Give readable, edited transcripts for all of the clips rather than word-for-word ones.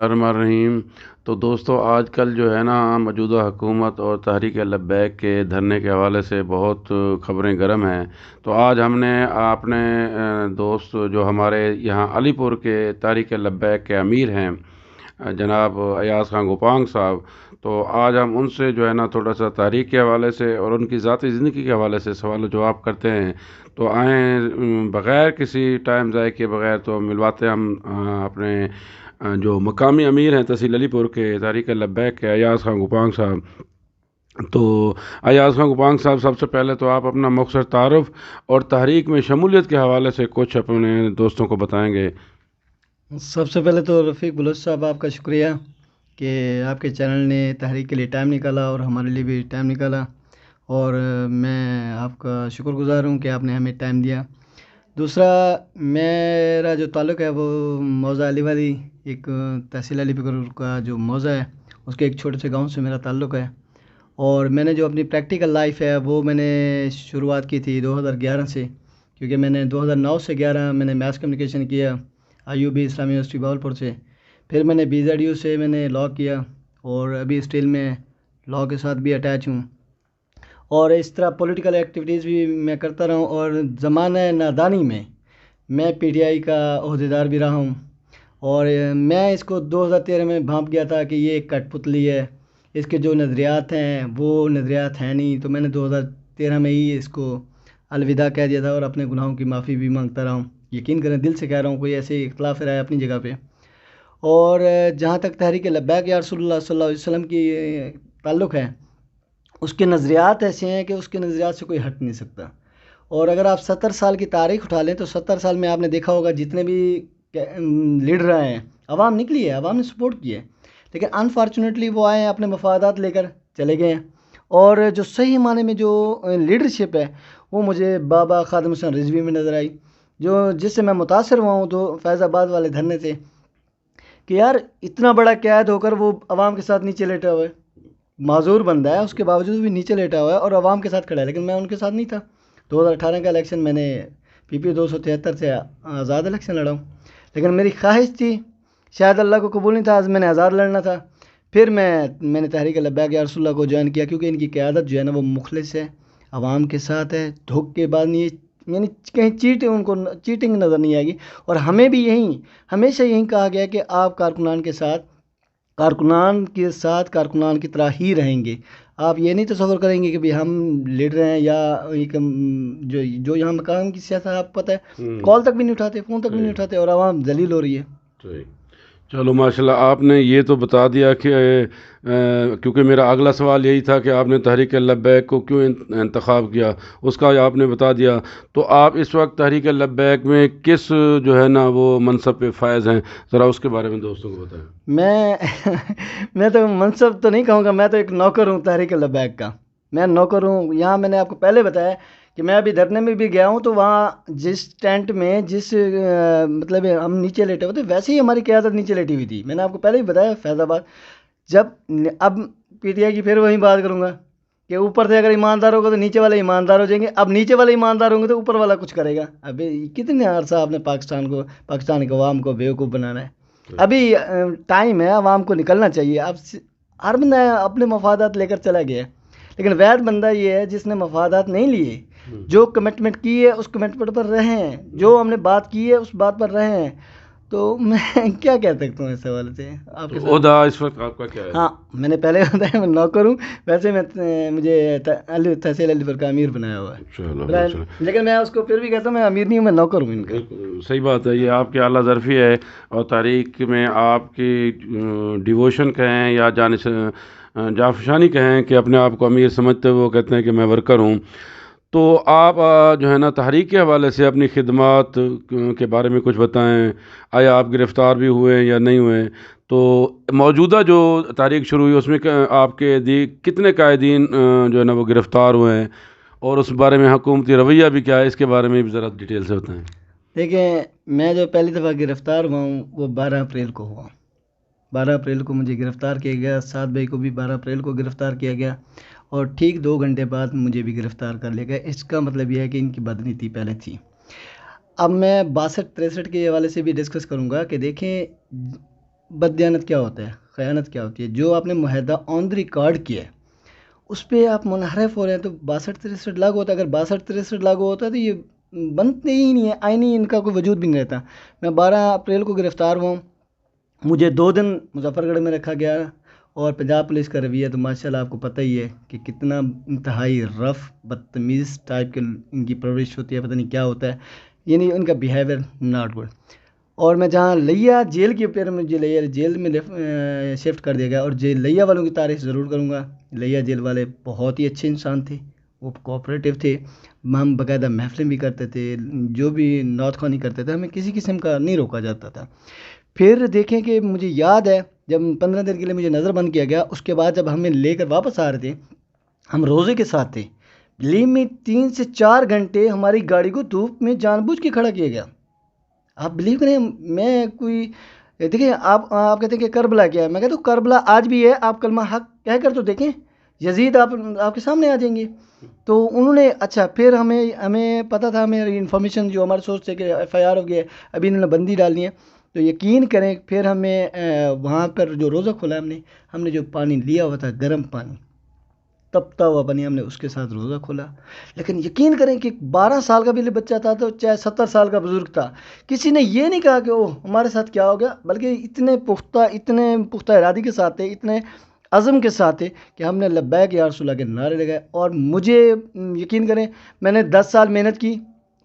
الرحیم۔ تو دوستو، آج کل جو ہے نا موجودہ حکومت اور تحریک لبیک کے دھرنے کے حوالے سے بہت خبریں گرم ہیں۔ تو آج ہم نے اپنے دوست جو ہمارے یہاں علی پور کے تحریک لبیک کے امیر ہیں، جناب ایاز خان گوپانگ صاحب، تو آج ہم ان سے جو ہے نا تھوڑا سا تحریک کے حوالے سے اور ان کی ذاتی زندگی کے حوالے سے سوال و جواب کرتے ہیں۔ تو آئیں بغیر کسی ٹائم ضائع کے بغیر تو ملواتے ہیں ہم اپنے جو مقامی امیر ہیں تحصیل علی پور کے تحریک لبیک کے ایاز خان گوپانگ صاحب۔ تو ایاز خان گوپانگ صاحب، سب سے پہلے تو آپ اپنا مختصر تعارف اور تحریک میں شمولیت کے حوالے سے کچھ اپنے دوستوں کو بتائیں گے۔ سب سے پہلے تو رفیق بلوچ صاحب، آپ کا شکریہ کہ آپ کے چینل نے تحریک کے لیے ٹائم نکالا اور ہمارے لیے بھی ٹائم نکالا، اور میں آپ کا شکر گزار ہوں کہ آپ نے ہمیں ٹائم دیا۔ دوسرا، میرا جو تعلق ہے وہ موضع علی والی، ایک تحصیل علی پور کا جو موضع ہے اس کے ایک چھوٹے سے گاؤں سے میرا تعلق ہے، اور میں نے جو اپنی پریکٹیکل لائف ہے وہ میں نے شروعات کی تھی 2011 سے، کیونکہ میں نے 2009 سے 11 میں نے میس کمیونیکیشن کیا IUB اسلامی یونیورسٹی باولپور سے، پھر میں نے BZU سے میں نے لاء کیا، اور ابھی اسٹل میں لاء کے ساتھ بھی اٹیچ ہوں، اور اس طرح پولیٹیکل ایکٹیویٹیز بھی میں کرتا رہا ہوں، اور زمانہ نادانی میں PTI کا عہدیدار بھی رہا ہوں، اور میں اس کو 2013 میں بھانپ گیا تھا کہ یہ ایک کٹ پتلی ہے، اس کے جو نظریات ہیں وہ نظریات ہیں نہیں، تو میں نے 2013 میں ہی اس کو الوداع کہہ دیا تھا، اور اپنے گناہوں کی معافی بھی مانگتا رہا ہوں۔ یقین کریں، دل سے کہہ رہا ہوں، کوئی ایسے اختلاف رہا ہے اپنی جگہ پہ۔ اور جہاں تک تحریک لبیک یا رسول اللہ صلی اللہ علیہ وسلم کی تعلق ہے، اس کے نظریات ایسے ہیں کہ اس کے نظریات سے کوئی ہٹ نہیں سکتا، اور اگر آپ 70 سال کی تاریخ اٹھا لیں تو 70 سال میں آپ نے دیکھا ہوگا جتنے بھی لیڈر آئے ہیں، عوام نکلی ہے، عوام نے سپورٹ کی ہے، لیکن انفارچونیٹلی وہ آئے ہیں اپنے مفادات لے کر چلے گئے ہیں، اور جو صحیح معنی میں جو لیڈرشپ ہے وہ مجھے بابا خادم حسین رضوی میں نظر آئی، جس سے میں متاثر ہوا ہوں تو فیض آباد والے دھرنے سے، کہ یار اتنا بڑا قائد ہو کر وہ عوام کے ساتھ نیچے لیٹا ہوا ہے، معذور بندہ ہے، اس کے باوجود بھی نیچے لیٹا ہوا ہے اور عوام کے ساتھ کھڑا ہے، لیکن میں ان کے ساتھ نہیں تھا۔ 2018 کا الیکشن میں نے PP 273 سے آزاد الیکشن لڑا ہوں، لیکن میری خواہش تھی، شاید اللہ کو قبول نہیں تھا، آج میں نے آزاد لڑنا تھا۔ پھر میں نے تحریک لبیک یا رسول اللہ کو جوائن کیا، کیونکہ ان کی قیادت جو ہے نا وہ مخلص ہے، عوام کے ساتھ ہے، دھوکے باز نہیں ہے، یعنی کہیں ان کو چیٹنگ نظر نہیں آئے گی، اور ہمیں بھی ہمیشہ یہی کہا گیا کہ آپ کارکنان کے ساتھ کارکنان کی طرح ہی رہیں گے، آپ یہ نہیں تصور کریں گے کہ بھی ہم لیڈر ہیں یا ایک جو یہاں مقام کی سیاست ہے، آپ پتہ ہے کال تک بھی نہیں اٹھاتے، فون تک بھی نہیں اٹھاتے، اور عوام ذلیل ہو رہی ہے۔ چلو ماشاءاللہ، آپ نے یہ تو بتا دیا کہ کیونکہ میرا اگلا سوال یہی تھا کہ آپ نے تحریک لبیک کو کیوں انتخاب کیا، اس کا آپ نے بتا دیا۔ تو آپ اس وقت تحریک لبیک میں کس جو ہے نا وہ منصب پہ فائز ہیں، ذرا اس کے بارے میں دوستوں کو بتائیں۔ میں تو منصب تو نہیں کہوں گا، میں تو ایک نوکر ہوں تحریک لبیک کا، میں نوکر ہوں یہاں۔ میں نے آپ کو پہلے بتایا کہ میں ابھی دھرنے میں بھی گیا ہوں، تو وہاں جس ٹینٹ میں مطلب ہم نیچے لیٹے ہوئے تھے، ویسے ہی ہماری قیادت نیچے لیٹی ہوئی تھی۔ میں نے آپ کو پہلے ہی بتایا فیض آباد، جب اب PTI کی پھر وہی بات کروں گا کہ اوپر سے اگر ایماندار ہوگا تو نیچے والے ایماندار ہو جائیں گے، اب نیچے والے ایماندار ہوں گے تو اوپر والا کچھ کرے گا۔ ابھی کتنے عرصہ آپ نے پاکستان کے عوام کو بیوقوف بنانا ہے؟ ابھی ٹائم ہے، عوام کو نکلنا چاہیے۔ اب ہر بندہ اپنے مفادات لے کر چلا گیا، لیکن وید بندہ یہ ہے جس نے مفادات نہیں لیے، جو کمٹمنٹ کی ہے اس کمٹمنٹ پر رہیں، جو ہم نے بات کی ہے اس بات پر رہیں۔ تو میں کیا کہہ سکتا ہوں اس حوالے سے آپ کے ساتھ؟ عہدہ اس وقت آپ کا کیا ہے؟ ہاں، میں نے پہلے بتایا میں نوکر ہوں، ویسے مجھے تحصیل علی پور کا امیر بنایا ہوا ہے، لیکن میں اس کو پھر بھی کہتا ہوں میں امیر نہیں ہوں، میں نوکر ہوں ان کا۔ صحیح بات ہے، یہ آپ کی اعلیٰ ظرفی ہے، اور تاریخ میں آپ کی ڈیووشن کہیں یا جانفشانی کہیں کہ اپنے آپ کو امیر سمجھتے ہوئے وہ کہتے ہیں کہ میں ورکر ہوں۔ تو آپ جو ہے نا تحریک کے حوالے سے اپنی خدمات کے بارے میں کچھ بتائیں، آیا آپ گرفتار بھی ہوئے یا نہیں ہوئے؟ تو موجودہ جو تاریخ شروع ہوئی اس میں آپ کے کتنے قائدین جو ہے نا وہ گرفتار ہوئے ہیں، اور اس بارے میں حکومتی رویہ بھی کیا ہے، اس کے بارے میں بھی ذرا ڈیٹیل سے بتائیں۔ دیکھیں، میں جو پہلی دفعہ گرفتار ہوا ہوں وہ 12 اپریل کو ہوا۔ 12 اپریل کو مجھے گرفتار کیا گیا، 7 مئی کو بھی 12 اپریل کو گرفتار کیا گیا، اور ٹھیک 2 گھنٹے بعد مجھے بھی گرفتار کر لیا گیا۔ اس کا مطلب یہ ہے کہ ان کی بدنیتی پہلے تھی۔ اب میں 62-63 کے حوالے سے بھی ڈسکس کروں گا کہ دیکھیں بددیانت کیا ہوتا ہے، خیانت کیا ہوتی ہے. جو آپ نے معاہدہ آن دی ریکارڈ کیا ہے اس پہ آپ منحرف ہو رہے ہیں. تو 62-63 لاگو ہوتا ہے. اگر 62-63 لاگو ہوتا ہے تو یہ بنتے ہی نہیں ہے، آئینی ان کا کوئی وجود بھی نہیں رہتا. میں 12 اپریل کو گرفتار ہوا ہوں. مجھے 2 دن مظفر گڑھ میں رکھا گیا. اور پنجاب پولیس کا رویہ تو ماشاءاللہ آپ کو پتہ ہی ہے کہ کتنا انتہائی رف بدتمیز ٹائپ کے ان کی پرورش ہوتی ہے، پتہ نہیں کیا ہوتا ہے، یعنی ان کا بیہیویئر ناٹ گڈ. اور میں جہاں لیا جیل کی، پھر مجھے لیا جیل میں شفٹ کر دیا گیا. اور لیا والوں کی تعریف ضرور کروں گا. لیا جیل والے بہت ہی اچھے انسان تھے، وہ کوآپریٹیو تھے. ہم باقاعدہ محفلیں بھی کرتے تھے، جو بھی نعت خوانی کرتے تھے ہمیں کسی قسم کا نہیں روکا جاتا تھا. پھر دیکھیں کہ مجھے یاد ہے جب 15 دن کے لیے مجھے نظر بند کیا گیا، اس کے بعد جب ہمیں لے کر واپس آ رہے تھے، ہم روزے کے ساتھ تھے. بلیو میں 3 سے 4 گھنٹے ہماری گاڑی کو دھوپ میں جان بوجھ کے کھڑا کیا گیا. آپ بلیو کریں، میں کوئی دیکھیں آپ کہتے ہیں کہ کربلا کیا ہے، میں کہتا ہوں کربلا آج بھی ہے. آپ کلمہ حق کہہ کر تو دیکھیں، یزید آپ کے سامنے آ جائیں گے. تو انہوں نے اچھا پھر ہمیں پتہ تھا، ہمیں انفارمیشن جو ہمارے سورس تھے کہ ایف آئی آر ہو گیا، ابھی انہوں نے بندی ڈالنی ہے. تو یقین کریں پھر ہمیں وہاں پر جو روزہ کھولا ہم نے جو پانی لیا ہوا تھا، گرم پانی، تپتا ہوا پانی، ہم نے اس کے ساتھ روزہ کھولا. لیکن یقین کریں کہ 12 سال کا بھی بچہ تھا تو چاہے 70 سال کا بزرگ تھا، کسی نے یہ نہیں کہا کہ اوہ ہمارے ساتھ کیا ہو گیا، بلکہ اتنے پختہ ارادی کے ساتھ تھے، اتنے عزم کے ساتھ تھے کہ ہم نے لبیک یا رسول اللہ کے نعرے لگائے. اور مجھے یقین کریں میں نے 10 سال محنت کی.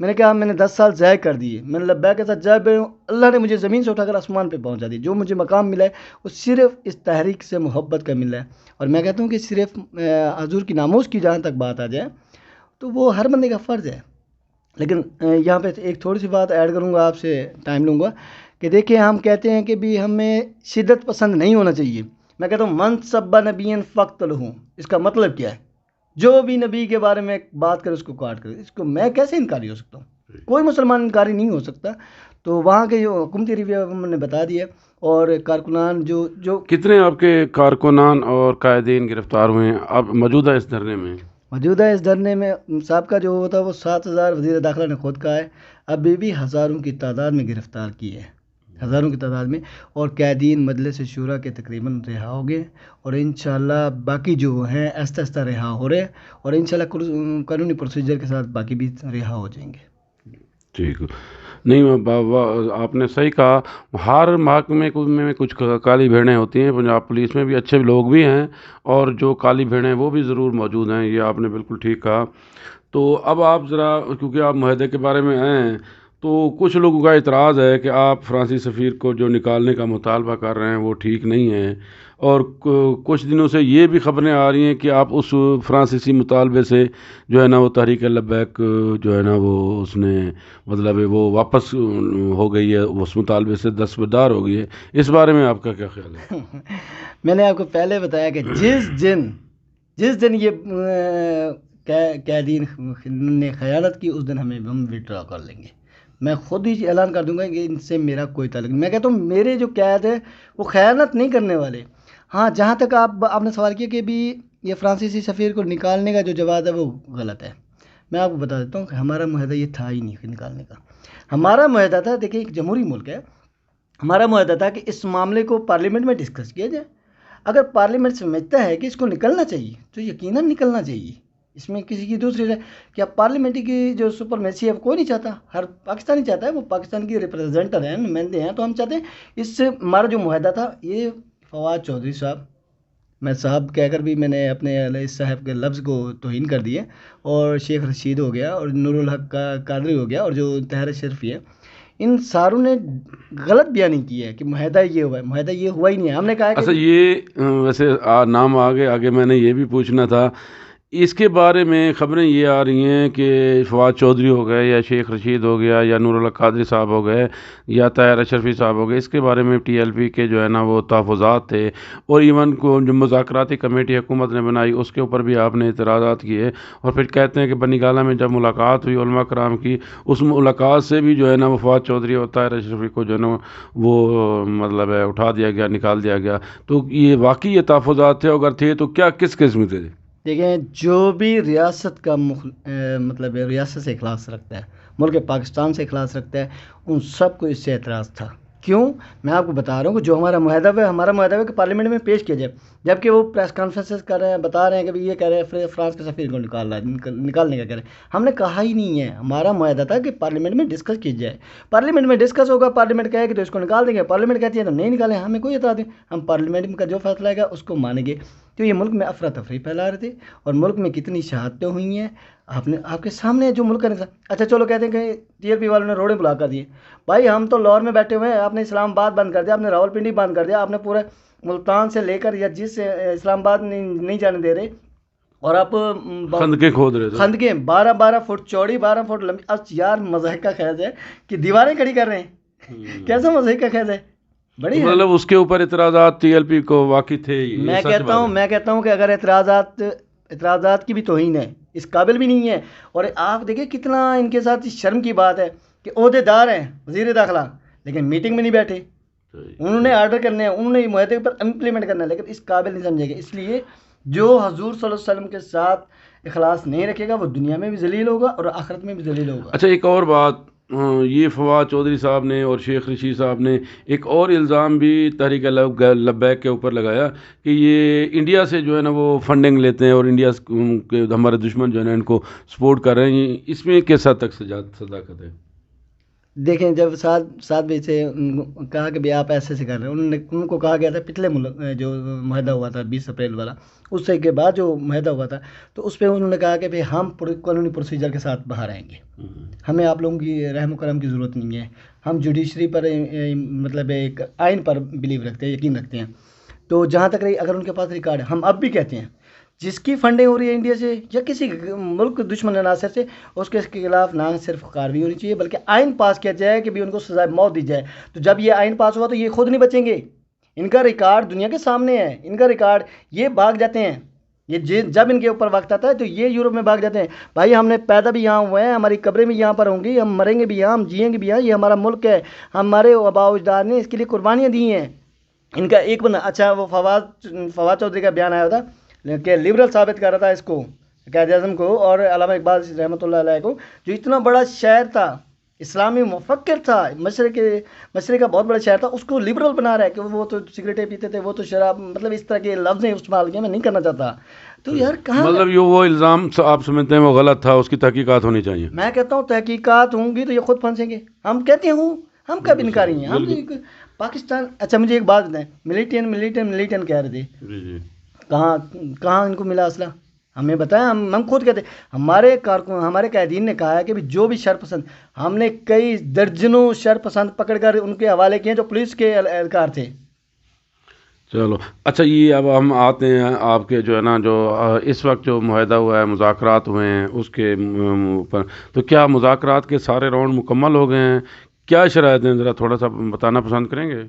میں نے کہا میں نے 10 سال ضائع کر دیے، میں نے لبیک کے ساتھ ضائع پہ ہوں. اللہ نے مجھے زمین سے اٹھا کر آسمان پہ پہنچا دی. جو مجھے مقام ملا ہے وہ صرف اس تحریک سے محبت کا ملا ہے. اور میں کہتا ہوں کہ صرف حضور کی ناموس کی جہاں تک بات آ جائے تو وہ ہر بندے کا فرض ہے. لیکن یہاں پہ ایک تھوڑی سی بات ایڈ کروں گا، آپ سے ٹائم لوں گا کہ دیکھیں ہم کہتے ہیں کہ بھی ہمیں شدت پسند نہیں ہونا چاہیے. میں کہتا ہوں من سب نبی فقتلہ، اس کا مطلب کیا ہے؟ جو بھی نبی کے بارے میں بات کرے اس کو کاٹ کرے. اس کو میں کیسے انکاری ہو سکتا ہوں؟ کوئی مسلمان انکاری نہیں ہو سکتا. تو وہاں کے جو حکومتی رویہ ہم نے بتا دیا. اور کارکنان جو کتنے آپ کے کارکنان اور قائدین گرفتار ہوئے ہیں اب موجودہ اس دھرنے میں؟ موجودہ اس دھرنے میں سابقہ جو ہوتا ہے وہ 7,000 وزیر داخلہ نے خود کہا ہے. ابھی بھی ہزاروں کی تعداد میں گرفتار کی ہے، ہزاروں کی تعداد میں. اور قیدین مجلس شورا کے تقریباً رہا ہو گئے. اور انشاءاللہ باقی جو ہیں آہستہ آہستہ رہا ہو رہے، اور انشاءاللہ قانونی پروسیجر کے ساتھ باقی بھی رہا ہو جائیں گے. ٹھیک. نہیں آپ نے صحیح کہا. ہر محکمے میں کچھ کالی بھیڑیں ہوتی ہیں. پنجاب پولیس میں بھی اچھے لوگ بھی ہیں اور جو کالی بھیڑیں وہ بھی ضرور موجود ہیں. یہ آپ نے بالکل ٹھیک کہا. تو اب آپ ذرا، کیونکہ آپ معاہدے کے بارے میں آئے ہیں، تو کچھ لوگوں کا اعتراض ہے کہ آپ فرانسیسی سفیر کو جو نکالنے کا مطالبہ کر رہے ہیں وہ ٹھیک نہیں ہے. اور کچھ دنوں سے یہ بھی خبریں آ رہی ہیں کہ آپ اس فرانسیسی مطالبے سے جو ہے نا وہ تحریک لبیک جو ہے نا وہ اس نے مطلب وہ واپس ہو گئی ہے، اس مطالبے سے دستبردار ہو گئی ہے. اس بارے میں آپ کا کیا خیال ہے؟ میں نے آپ کو پہلے بتایا کہ جس دن یہ قیدین نے خیانت کی اس دن ہم وڈرا کر لیں گے. میں خود ہی اعلان کر دوں گا کہ ان سے میرا کوئی تعلق نہیں. میں کہتا ہوں میرے جو قید ہے وہ خیانت نہیں کرنے والے. ہاں جہاں تک آپ نے سوال کیا کہ بھی یہ فرانسیسی سفیر کو نکالنے کا جو جواز ہے وہ غلط ہے، میں آپ کو بتا دیتا ہوں کہ ہمارا معاہدہ یہ تھا ہی نہیں نکالنے کا. ہمارا معاہدہ تھا، دیکھیں ایک جمہوری ملک ہے، ہمارا معاہدہ تھا کہ اس معاملے کو پارلیمنٹ میں ڈسکس کیا جائے. اگر پارلیمنٹ سمجھتا ہے کہ اس کو نکلنا چاہیے تو یقیناً نکلنا چاہیے. اس میں کسی کی دوسری رائے کیا پارلیمنٹ کی جو سپرمیسی ہے وہ کوئی نہیں چاہتا، ہر پاکستانی چاہتا ہے، وہ پاکستان کی ریپرزینٹر ہیں، نمائندے ہیں. تو ہم چاہتے ہیں اس سے ہمارا جو معاہدہ تھا. یہ فواد چودھری صاحب، میں صاحب کہہ کر بھی میں نے اپنے علیہ صاحب کے لفظ کو توہین کر دی ہے. اور شیخ رشید ہو گیا اور نور الحق کا قادری ہو گیا اور جو طاہر اشرفی ہے، ان ساروں نے غلط بیانی کی ہے کہ معاہدہ یہ ہوا ہے. معاہدہ یہ ہوا ہی نہیں ہے. ہم نے کہا کہ اچھا، یہ ویسے نام آگے میں نے یہ بھی پوچھنا تھا. اس کے بارے میں خبریں یہ آ رہی ہیں کہ فواد چودھری ہو گئے یا شیخ رشید ہو گیا یا نور الحق قادری صاحب ہو گئے یا طاہر اشرفی صاحب ہو گئے، اس کے بارے میں ٹی ایل پی کے جو ہے نا وہ تحفظات تھے. اور ایون کو جو مذاکراتی کمیٹی حکومت نے بنائی اس کے اوپر بھی آپ نے اعتراضات کیے. اور پھر کہتے ہیں کہ بنی گالہ میں جب ملاقات ہوئی علماء کرام کی، اس ملاقات سے بھی جو ہے نا وہ فواد چودھری اور طاہر اشرفی کو جو ہے نا وہ مطلب ہے اٹھا دیا گیا، نکال دیا گیا. تو یہ واقعی یہ تحفظات تھے؟ اگر تھے تو کیا کس قسم تھے؟ دیکھیں جو بھی ریاست کا مطلب ریاست سے اخلاص رکھتا ہے، ملک پاکستان سے اخلاص رکھتا ہے، ان سب کو اس سے اعتراض تھا. کیوں؟ میں آپ کو بتا رہا ہوں کہ جو ہمارا معاہدہ ہے، ہمارا معاہدہ ہے کہ پارلیمنٹ میں پیش کیا جائے، جبکہ وہ پریس کانفرنسز کر رہے ہیں، بتا رہے ہیں کہ یہ کہہ رہے ہیں فرانس کے سفیر کو نکالنے کا کہہ رہے ہیں۔ ہم نے کہا ہی نہیں ہے، ہمارا معاہدہ تھا کہ پارلیمنٹ میں ڈسکس کی جائے، پارلیمنٹ میں ڈسکس ہوگا، پارلیمنٹ کہے کہ تو اس کو نکال دیں گے، پارلیمنٹ کہتی ہے تو نہیں نکالیں، ہمیں کوئی اعتراض نہیں، ہم پارلیمنٹ کا جو فیصلہ آئے گا اس کو مانیں گے۔ تو یہ ملک میں افراتفری پھیلا رہے تھے، اور ملک میں کتنی شہادتیں ہوئی ہیں آپ کے سامنے، جو ملک کا نظام۔ اچھا چلو کہتے ہیں کہ ٹی ایل پی والوں نے روڈیں بلاک کر دیے، بھائی ہم تو لاہور میں بیٹھے ہوئے ہیں، آپ نے اسلام آباد بند کر دیا، آپ نے راول پنڈی بند کر دیا، آپ نے پورے ملتان سے لے کر یا جس اسلام آباد نہیں جانے دے رہے، اور آپ خندقیں کھود رہے تھے، خندقیں 12 فٹ چوڑی 12 فٹ لمبی۔ اب یار مذہب کا خیز ہے کہ دیواریں کھڑی کر رہے ہیں، کیسا مذہب کا خیز ہے؟ بڑی مطلب اس کے اوپر اعتراضات ٹی ایل پی کو واقعی تھے، یہ میں سچ بات ہے۔ میں کہتا ہوں کہ اگر اعتراضات کی بھی توہین ہے، اس قابل بھی نہیں ہے۔ اور آپ دیکھیں کتنا ان کے ساتھ شرم کی بات ہے کہ عہدے دار ہیں وزیر داخلہ، لیکن میٹنگ میں نہیں بیٹھے، انہوں نے آرڈر کرنے ہیں، انہوں نے معاہدے پر امپلیمنٹ کرنا ہے، لیکن اس قابل نہیں سمجھے گا۔ اس لیے جو حضور صلی اللہ علیہ وسلم کے ساتھ اخلاص نہیں رکھے گا وہ دنیا میں بھی ذلیل ہوگا اور آخرت میں بھی ذلیل ہوگا۔ اچھا ایک اور بات، یہ فواد چودھری صاحب نے اور شیخ رشید صاحب نے ایک اور الزام بھی تحریک لبیک کے اوپر لگایا کہ یہ انڈیا سے جو ہے نا وہ فنڈنگ لیتے ہیں، اور انڈیا کے ہمارے دشمن جو ہے نا ان کو سپورٹ کر رہے ہیں، اس میں کس حد تک صداقت ہے؟ دیکھیں جب سات بجے سے کہا کہ آپ ایسے کر رہے ہیں، ان کو کہا گیا تھا پچھلے جو معاہدہ ہوا تھا 20 اپریل والا، اس سے کے بعد جو معاہدہ ہوا تھا تو اس پہ انہوں نے کہا کہ ہم قانونی پروسیجر کے ساتھ باہر آئیں گے، ہمیں آپ لوگوں کی رحم و کرم کی ضرورت نہیں ہے، ہم جوڈیشری پر مطلب ایک آئین پر بلیو رکھتے ہیں، یقین رکھتے ہیں۔ تو جہاں تک رہی اگر ان کے پاس ریکارڈ ہے، ہم اب بھی کہتے ہیں جس کی فنڈنگ ہو رہی ہے انڈیا سے یا کسی ملک دشمن عناصر سے، اس کے خلاف نہ صرف کارروائی ہونی چاہیے بلکہ آئین پاس کیا جائے کہ بھی ان کو سزائے موت دی جائے۔ تو جب یہ آئین پاس ہوا تو یہ خود نہیں بچیں گے، ان کا ریکارڈ دنیا کے سامنے ہے، ان کا ریکارڈ، یہ بھاگ جاتے ہیں، یہ جب ان کے اوپر وقت آتا ہے تو یہ یورپ میں بھاگ جاتے ہیں۔ بھائی ہم نے پیدا بھی یہاں ہوئے ہیں، ہماری قبریں بھی یہاں پر ہوں گی، ہم مریں گے بھی یہاں، ہم جئیں گے بھی یہاں، یہ ہمارا ملک ہے، ہمارے آباء و اجداد نے اس کے لیے قربانیاں دی ہیں۔ ان کا ایک بندہ، اچھا وہ فواد چودھری کا بیان آیا تھا کہ لبرل ثابت کر رہا تھا اس کو، قائد اعظم کو اور علامہ اقبال رحمۃ اللہ علیہ کو، جو اتنا بڑا شاعر تھا، اسلامی مفکر تھا، مشرق کا بہت بڑا شاعر تھا، اس کو لبرل بنا رہا ہے کہ وہ تو سگریٹیں پیتے تھے، وہ تو شراب، مطلب اس طرح کے لفظ استعمال کیے، میں نہیں کرنا چاہتا۔ تو یار کہاں، مطلب یہ وہ الزام آپ سمجھتے ہیں وہ غلط تھا، اس کی تحقیقات ہونی چاہیے؟ میں کہتا ہوں تحقیقات ہوں گی تو یہ خود پھنسیں گے، ہم کہتے ہیں ہم کب انکاری ہیں، ہم پاکستان۔ اچھا مجھے ایک بات بتائیں، ملیٹین کہہ رہے تھے، جی کہاں ان کو ملا اسلحہ؟ ہمیں بتایا، ہم خود کہتے ہیں، ہمارے کارکن، ہمارے قائدین نے کہا ہے کہ جو بھی شرپسند، ہم نے کئی درجنوں شرپسند پکڑ کر ان کے حوالے کیے جو پولیس کے اہلکار تھے۔ چلو اچھا، یہ اب ہم آتے ہیں آپ کے جو ہے نا جو اس وقت جو معاہدہ ہوا ہے، مذاکرات ہوئے ہیں اس کے اوپر، تو کیا مذاکرات کے سارے راؤنڈ مکمل ہو گئے ہیں؟ کیا شرائط ہیں، ذرا تھوڑا سا بتانا پسند کریں گے؟